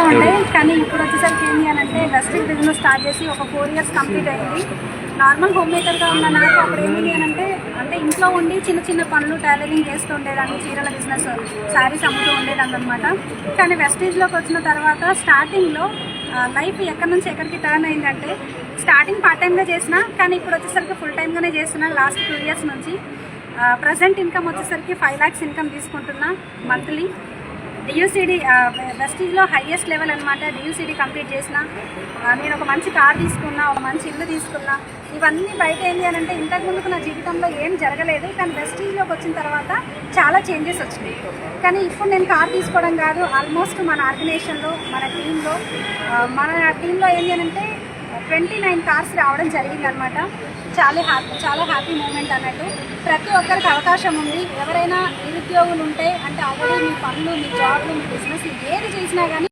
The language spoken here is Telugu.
ఉండే కానీ ఇప్పుడు వచ్చేసరికి ఏంటి అని అంటే వెస్ట్రిక్ బిజినెస్ స్టార్ట్ చేసి ఒక 4 years కంప్లీట్ అయింది. నార్మల్ హోమ్ మేకర్గా ఉన్న నాకు అప్పుడు ఏంటి అని అంటే ఇంట్లో ఉండి చిన్న చిన్న పనులు టైలరింగ్ చేస్తూ ఉండేదాన్ని, చీరల బిజినెస్, శారీస్ అమ్ముతూ ఉండేదాన్ని అనమాట. కానీ వెస్టేజ్లోకి వచ్చిన తర్వాత స్టార్టింగ్లో లైఫ్ ఎక్కడి నుంచి ఎక్కడికి టర్న్ అయిందంటే స్టార్టింగ్ పార్ట్ టైమ్గా చేసిన, కానీ ఇప్పుడు వచ్చేసరికి ఫుల్ టైమ్గానే చేస్తున్నాను లాస్ట్ 2 years నుంచి. ప్రజెంట్ ఇన్కమ్ వచ్చేసరికి 5 lakhs ఇన్కమ్ తీసుకుంటున్నా మంత్లీ. డియూసీడీ వెస్టీజ్లో హైయెస్ట్ లెవెల్ అనమాట. డియూసీడీ కంప్లీట్ చేసిన, నేను ఒక మంచి కార్ తీసుకున్నా, ఒక మంచి ఇల్లు తీసుకున్నా. ఇవన్నీ బయట ఏంటి అని అంటే ఇంతకుముందుకు నా జీవితంలో ఏం జరగలేదు, కానీ వెస్టీజ్లోకి వచ్చిన తర్వాత చాలా చేంజెస్ వచ్చినాయి. కానీ ఇప్పుడు నేను కార్ తీసుకోవడం కాదు, ఆల్మోస్ట్ మన ఆర్గనైజేషన్లో మన టీంలో ఏంటి అని అంటే 29 కార్స్ రావడం జరిగింది అనమాట. చాలా హ్యాపీ మూమెంట్ అన్నట్టు. ప్రతి ఒక్కరికి అవకాశం ఉంది. ఎవరైనా నిరుద్యోగులు ఉంటే అంటే ఆల్రెడీ మీ పనులు, మీ జాబ్లు, మీ బిజినెస్ ఏది చేసినా కానీ